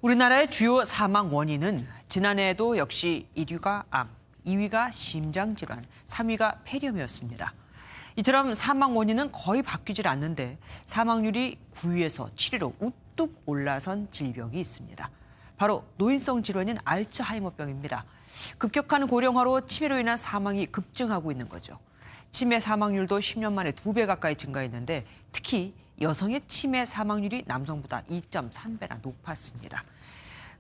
우리나라의 주요 사망 원인은 지난해에도 역시 1위가 암, 2위가 심장질환, 3위가 폐렴이었습니다. 이처럼 사망 원인은 거의 바뀌질 않는데 사망률이 9위에서 7위로 우뚝 올라선 질병이 있습니다. 바로 노인성 질환인 알츠하이머병입니다. 급격한 고령화로 치매로 인한 사망이 급증하고 있는 거죠. 치매 사망률도 10년 만에 2배 가까이 증가했는데 특히 여성의 치매 사망률이 남성보다 2.3배나 높았습니다.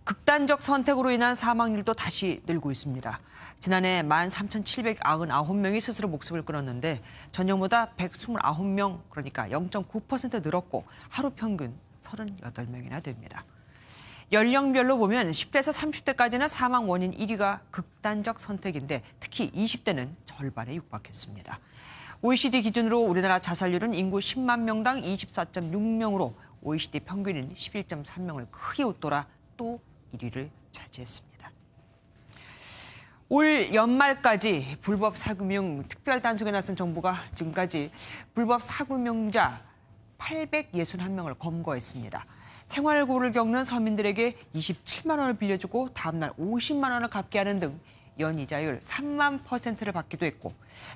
극단적 선택으로 인한 사망률도 다시 늘고 있습니다. 지난해 13,799명이 스스로 목숨을 끊었는데 전년보다 129명, 그러니까 0.9% 늘었고 하루 평균 38명이나 됩니다. 연령별로 보면 10대에서 30대까지는 사망 원인 1위가 극단적 선택인데 특히 20대는 절반에 육박했습니다. OECD 기준으로 우리나라 자살률은 인구 10만 명당 24.6명으로 OECD 평균인 11.3명을 크게 웃돌아 또 1위를 차지했습니다. 올 연말까지 불법 사금융 특별단속에 나선 정부가 지금까지 불법 사금융자 861명을 검거했습니다. 생활고를 겪는 서민들에게 27만 원을 빌려주고 다음 날 50만 원을 갚게 하는 등 연이자율 3만 %를 받기도 했고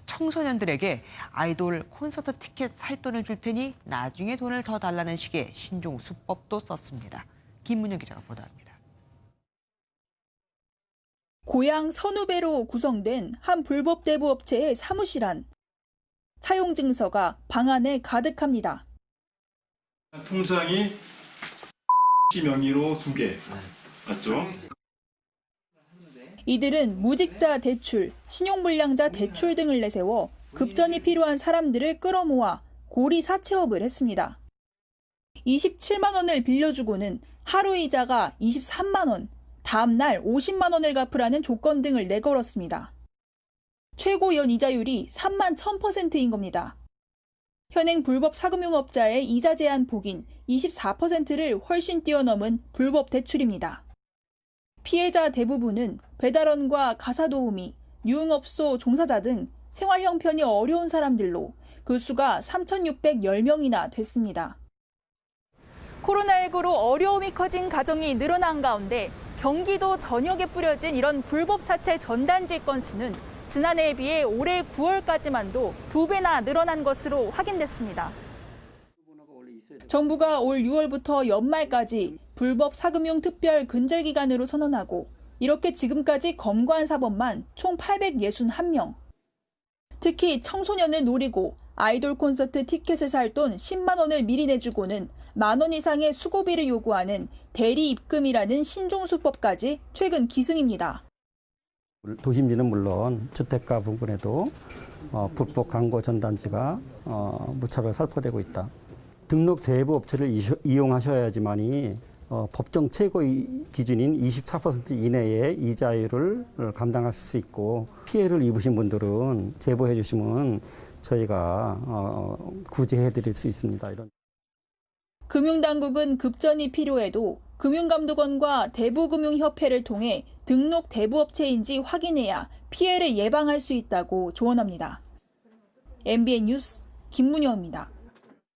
청소년들에게 아이돌 콘서트 티켓 살 돈을 줄 테니 나중에 돈을 더 달라는 식의 신종 수법도 썼습니다. 김문영 기자가 보도합니다. 고향 선후배로 구성된 한 불법 대부업체의 사무실 안. 차용 증서가 방 안에 가득합니다. 통장이 명의로 2개 맞죠? 이들은 무직자 대출, 신용불량자 대출 등을 내세워 급전이 필요한 사람들을 끌어모아 고리 사채업을 했습니다. 27만 원을 빌려주고는 하루 이자가 23만 원, 다음 날 50만 원을 갚으라는 조건 등을 내걸었습니다. 최고 연이자율이 3만 1000%인 겁니다. 현행 불법 사금융업자의 이자 제한 폭인 24%를 훨씬 뛰어넘은 불법 대출입니다. 피해자 대부분은 배달원과 가사도우미, 유흥업소 종사자 등 생활 형편이 어려운 사람들로 그 수가 3,610명이나 됐습니다. 코로나19로 어려움이 커진 가정이 늘어난 가운데 경기도 전역에 뿌려진 이런 불법 사채 전단지 건수는 지난해에 비해 올해 9월까지만도 2배나 늘어난 것으로 확인됐습니다. 정부가 올 6월부터 연말까지 불법 사금융 특별 근절 기간으로 선언하고 이렇게 지금까지 검거한 사범만 총 861명. 특히 청소년을 노리고 아이돌 콘서트 티켓을 살 돈 10만 원을 미리 내주고는 만 원 이상의 수고비를 요구하는 대리 입금이라는 신종수법까지 최근 기승입니다. 도심지는 물론 주택가 부분에도 불법 광고 전단지가 무차별 살포되고 있다. 등록 대부업체를 이용하셔야지만이 법정 최고 기준인 24% 이내의 이자율을 감당할 수 있고 피해를 입으신 분들은 제보해 주시면 저희가 구제해 드릴 수 있습니다. 금융당국은 급전이 필요해도 금융감독원과 대부금융협회를 통해 등록 대부업체인지 확인해야 피해를 예방할 수 있다고 조언합니다. MBN 뉴스 김문영입니다.